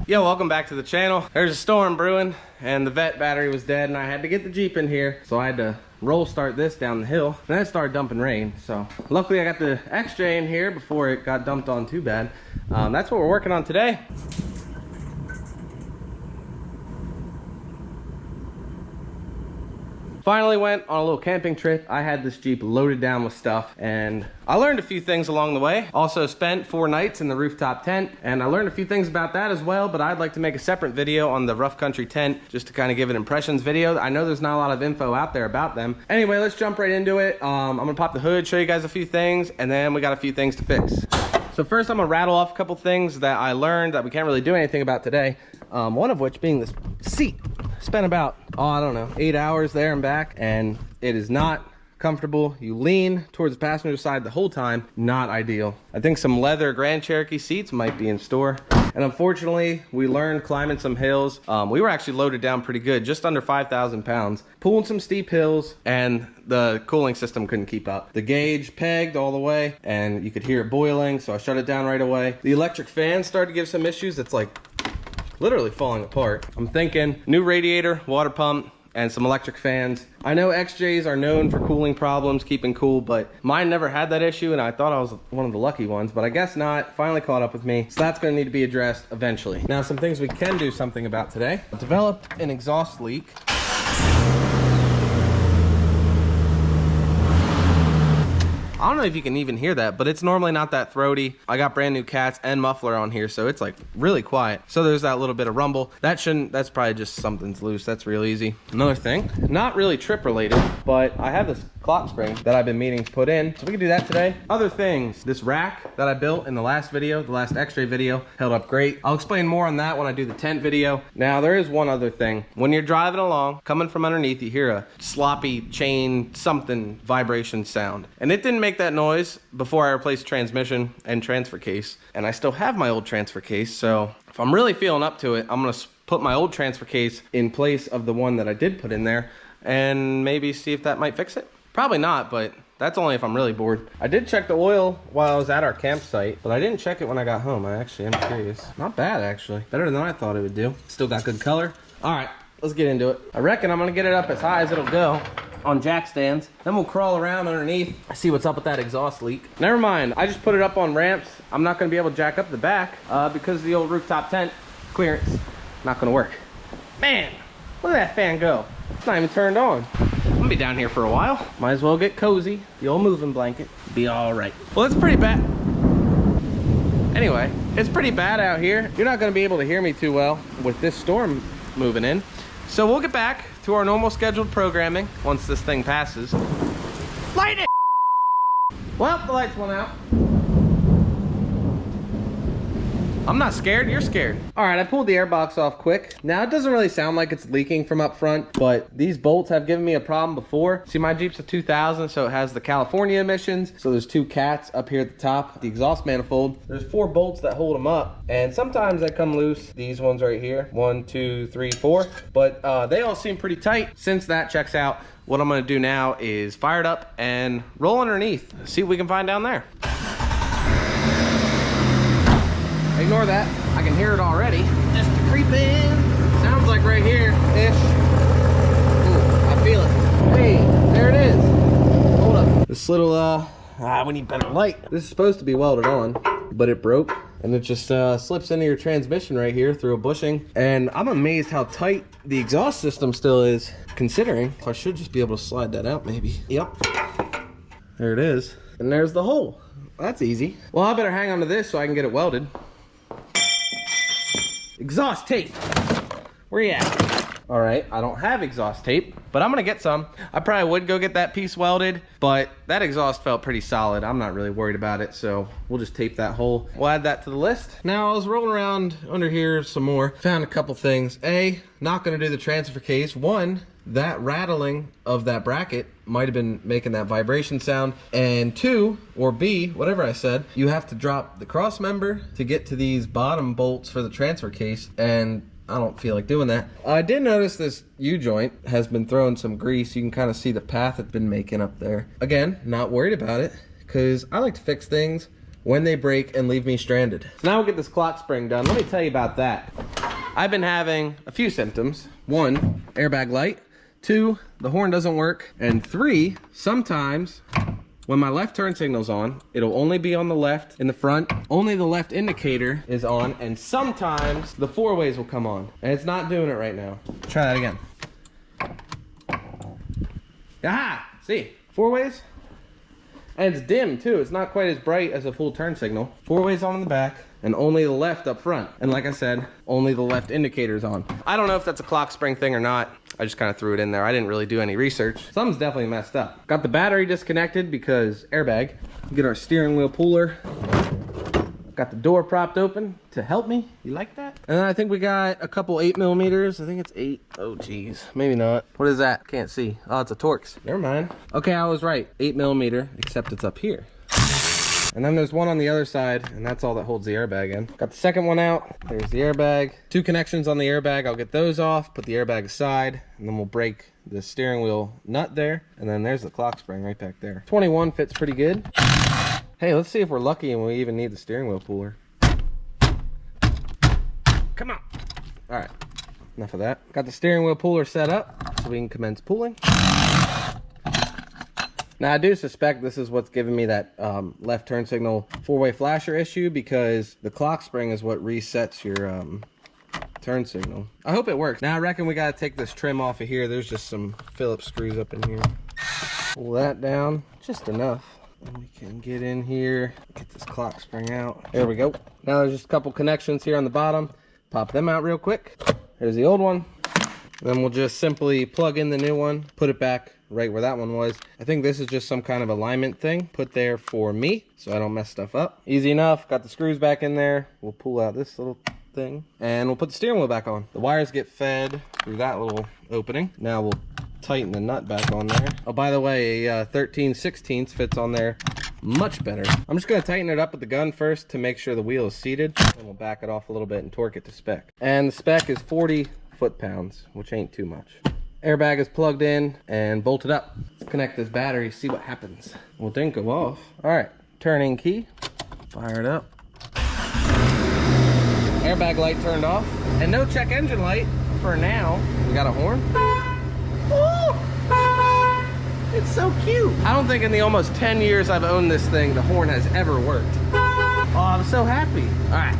Yo, welcome back to the channel. There's a storm brewing and the vet battery was dead and I had to get the Jeep in here. So I had to roll start this down the hill. And then it started dumping rain. So luckily I got the XJ in here before it got dumped on too bad. That's what we're working on today. Finally went on a little camping trip. I had this Jeep loaded down with stuff and I learned a few things along the way. Also spent 4 nights in the rooftop tent and I learned a few things about that as well, but I'd like to make a separate video on the rough country tent just to kind of give an impressions video. I know there's not a lot of info out there about them. Anyway, let's jump right into it. I'm gonna pop the hood, show you guys a few things, and then we got a few things to fix. So first I'm gonna rattle off a couple things that I learned that we can't really do anything about today. One of which being this seat. Spent about, I don't know, 8 hours there and back, and it is not comfortable. You lean towards the passenger side the whole time. Not ideal. I think some leather Grand Cherokee seats might be in store. And unfortunately, we learned climbing some hills. We were actually loaded down pretty good, just under 5,000 pounds. Pulling some steep hills, and the cooling system couldn't keep up. The gauge pegged all the way, and you could hear it boiling, so I shut it down right away. The electric fan started to give some issues. It's like literally falling apart. I'm thinking new radiator, water pump, and some electric fans. I know XJs are known for cooling problems, keeping cool, but mine never had that issue and I thought I was one of the lucky ones, but I guess not. Finally caught up with me. So that's gonna need to be addressed eventually. Now some things we can do something about today. Developed an exhaust leak. I don't know if you can even hear that, but it's normally not that throaty. I got brand new cats and muffler on here, so it's like really quiet. So there's that little bit of rumble. That's probably just something's loose. That's real easy. Another thing, not really trip related, but I have this clock spring that I've been meaning to put in, so we can do that today. Other things, this rack that I built in the last video, the last X-ray video, held up great. I'll explain more on that when I do the tent video. Now there is one other thing. When you're driving along, coming from underneath, you hear a sloppy chain something vibration sound, and it didn't make that noise before I replaced transmission and transfer case, and I still have my old transfer case, so if I'm really feeling up to it, I'm gonna put my old transfer case in place of the one that I did put in there and maybe see if that might fix it. Probably not, but that's only if I'm really bored. I did check the oil while I was at our campsite, but I didn't check it when I got home. I actually am curious. Not bad, actually. Better than I thought it would do. Still got good color. All right, let's get into it. I reckon I'm gonna get it up as high as it'll go on jack stands. Then we'll crawl around underneath, see what's up with that exhaust leak. Never mind, I just put it up on ramps. I'm not gonna be able to jack up the back because the old rooftop tent clearance, not gonna work. Man, look at that fan go. It's not even turned on. I'm gonna be down here for a while. Might as well get cozy. The old moving blanket. Be all right. Well, it's pretty bad. Anyway, it's pretty bad out here. You're not gonna be able to hear me too well with this storm moving in. So we'll get back to our normal scheduled programming once this thing passes. Light it! Well, the lights went out. I'm not scared, you're scared. All right, I pulled the airbox off quick. Now it doesn't really sound like it's leaking from up front, but these bolts have given me a problem before. See, my Jeep's a 2000, so it has the California emissions. So there's 2 cats up here at the top, the exhaust manifold. There's 4 bolts that hold them up, and sometimes they come loose. These ones right here, 1, 2, 3, 4. But they all seem pretty tight. Since that checks out, what I'm gonna do now is fire it up and roll underneath. See what we can find down there. Ignore that, I can hear it already. Just to creep in. Sounds like right here-ish. Ooh, I feel it. Hey, there it is. Hold up. This little, we need better light. This is supposed to be welded on, but it broke. And it just slips into your transmission right here through a bushing. And I'm amazed how tight the exhaust system still is, considering. I should just be able to slide that out maybe. Yep. There it is. And there's the hole. That's easy. Well, I better hang on to this so I can get it welded. Exhaust tape. Where you at? All right, I don't have exhaust tape, but I'm gonna get some. I probably would go get that piece welded, but that exhaust felt pretty solid. I'm not really worried about it, so we'll just tape that hole. We'll add that to the list. Now, I was rolling around under here some more. Found a couple things. A, not gonna do the transfer case. One, that rattling of that bracket might have been making that vibration sound. And 2, or B, whatever I said, you have to drop the cross member to get to these bottom bolts for the transfer case, and I don't feel like doing that. I did notice this U-joint has been throwing some grease. You can kind of see the path it's been making up there. Again, not worried about it, because I like to fix things when they break and leave me stranded. So now we'll get this clock spring done. Let me tell you about that. I've been having a few symptoms. 1, airbag light. 2, the horn doesn't work. And 3, sometimes when my left turn signal's on, it'll only be on the left in the front. Only the left indicator is on, and sometimes the 4-ways will come on. And it's not doing it right now. Try that again. Aha! See? 4-ways? And it's dim too. It's not quite as bright as a full turn signal. 4-ways on in the back, and only the left up front. And like I said, only the left indicator's on. I don't know if that's a clock spring thing or not. I just kind of threw it in there. I didn't really do any research. Something's definitely messed up. Got the battery disconnected because airbag. Get our steering wheel puller. Got the door propped open to help me. You like that? And then I think we got a couple 8mm. I think it's 8. Oh geez, maybe not. What is that? Can't see. Oh, it's a Torx. Never mind. Okay, I was right. 8mm, except it's up here. And then there's one on the other side, and that's all that holds the airbag in. Got the second one out. There's the airbag. 2 connections on the airbag. I'll get those off, put the airbag aside, and then we'll break the steering wheel nut there. And then there's the clock spring right back there. 21 fits pretty good. Hey, let's see if we're lucky and we even need the steering wheel puller. Come on. All right, enough of that. Got the steering wheel puller set up so we can commence pulling. Now, I do suspect this is what's giving me that left turn signal 4-way flasher issue, because the clock spring is what resets your turn signal. I hope it works. Now, I reckon we got to take this trim off of here. There's just some Phillips screws up in here. Pull that down, just enough. And we can get in here, get this clock spring out. There we go. Now, there's just a couple connections here on the bottom. Pop them out real quick. There's the old one. Then we'll just simply plug in the new one, put it back right where that one was. I think this is just some kind of alignment thing put there for me so I don't mess stuff up. Easy enough. Got the screws back in there. We'll pull out this little thing and we'll put the steering wheel back on. The wires get fed through that little opening. Now we'll tighten the nut back on there. Oh, by the way, a 13/16 fits on there much better. I'm just going to tighten it up with the gun first to make sure the wheel is seated, and we'll back it off a little bit and torque it to spec. And the spec is 40 foot-pounds, which ain't too much. Airbag is plugged in and bolted up. Let's connect this battery, see what happens. Well, it didn't go off. All right, turning key, fire it up. Airbag light turned off, and no check engine light for now. We got a horn. It's so cute. I don't think in the almost 10 years I've owned this thing, the horn has ever worked. Oh, I'm so happy. All right.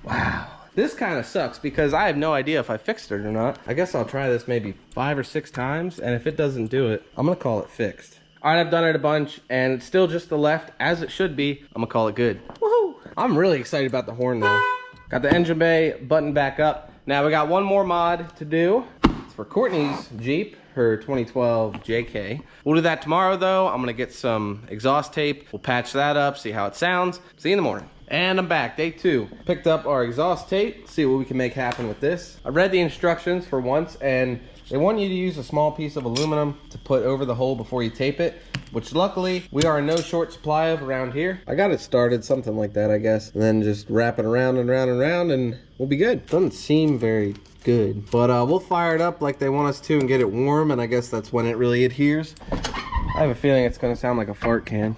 Wow. This kind of sucks because I have no idea if I fixed it or not. I guess I'll try this maybe 5 or 6 times, and if it doesn't do it, I'm gonna call it fixed. All right, I've done it a bunch, and it's still just the left, as it should be. I'm gonna call it good. Woohoo! I'm really excited about the horn though. Got the engine bay buttoned back up. Now we got one more mod to do. It's for Kourtney's Jeep, her 2012 JK. We'll do that tomorrow though. I'm gonna get some exhaust tape. We'll patch that up, see how it sounds. See you in the morning. And I'm back, day 2. Picked up our exhaust tape, see what we can make happen with this. I read the instructions for once, and they want you to use a small piece of aluminum to put over the hole before you tape it, which luckily we are in no short supply of around here. I got it started, something like that, I guess. And then just wrap it around and around and around, and we'll be good. Doesn't seem very good, but we'll fire it up like they want us to and get it warm, and I guess that's when it really adheres. I have a feeling it's gonna sound like a fart can.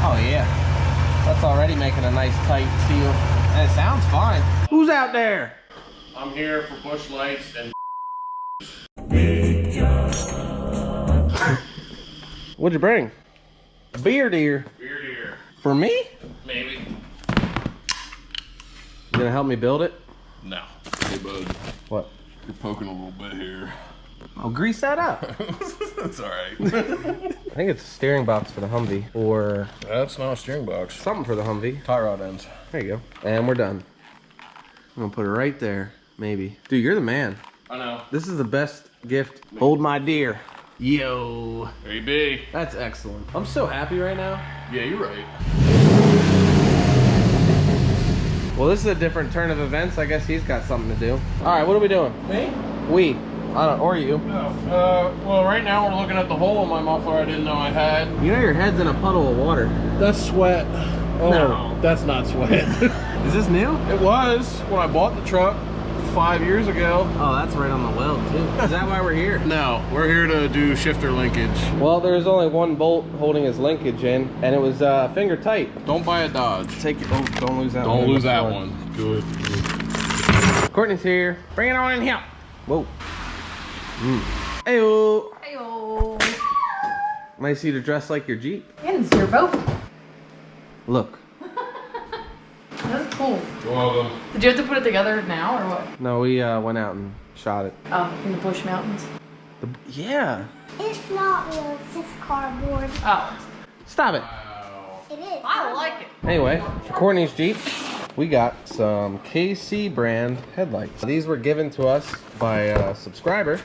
Oh yeah. That's already making a nice tight seal. And it sounds fine. Who's out there? I'm here for bush lights and What'd you bring? A beer deer. beer deer. For me? Maybe. You gonna help me build it? No. Hey bud, What? you're poking a little bit here. I'll grease that up. That's alright. I think it's a steering box for the Humvee, or That's not a steering box. something for the Humvee. Tie rod ends. There you go. And we're done. I'm gonna put it right there, maybe. Dude, you're the man. I know. This is the best gift. Hold my deer. Yo. There you be. That's excellent. I'm so happy right now. Yeah, you're right. Well, this is a different turn of events. I guess he's got something to do. All right, what are we doing? Me? We. I don't, or you. Well, right now we're looking at the hole in my muffler I didn't know I had. You know your head's in a puddle of water. That's sweat. Oh, No. that's not sweat. Is this new? It was when I bought the truck 5 years ago. Oh, that's right on the weld too. Is that why we're here? No, we're here to do shifter linkage. Well, there's only one bolt holding his linkage in, and it was finger tight. Don't buy a Dodge. Take it. Oh, don't lose that one. Don't lose that one. Good. Kourtney's here. Bring it on in here. Whoa. Ayo. Heyo. Nice of you to dress like your Jeep. And it's your boat. Look. That's cool. You're welcome. Did you have to put it together now or what? No, we went out and shot it. Oh, in the Bush Mountains. Yeah. It's not real, it's just cardboard. Oh. Stop it. It is. I like it. Anyway, for Kourtney's Jeep, we got some KC brand headlights. These were given to us by a subscriber.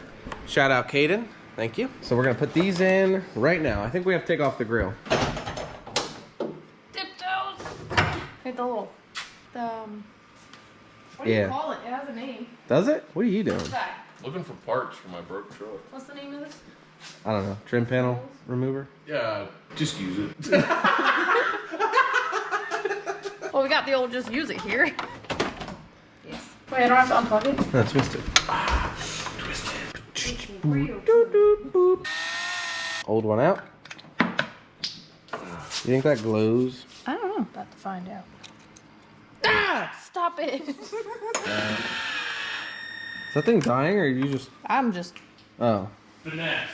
Shout out Caden. Thank you. So we're gonna put these in right now. I think we have to take off the grill. Tiptoes. Hey, the little, what do Yeah. you call it? It has a name. Does it? What are you doing? What's that? Looking for parts for my broke truck. What's the name of this? I don't know. Trim panel remover? Yeah, just use it. Well, we got the old just use it here. Yes. Wait, I don't have to unplug it? No, twisted. Old one out. You think that glows? I don't know. About to find out. Ah! Stop it. Is that thing dying or you just... I'm just... Oh. Finesse.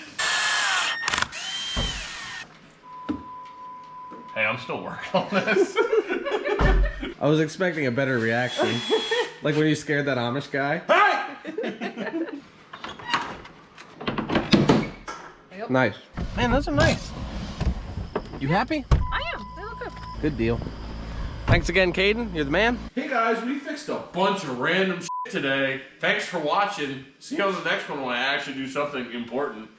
Hey, I'm still working on this. I was expecting a better reaction. Like when you scared that Amish guy. Yep. Nice. Man, those are nice. You happy? I am. They look good. Good deal. Thanks again, Caden. You're the man. Hey guys, we fixed a bunch of random shit today. Thanks for watching. See you on the next one when I actually do something important.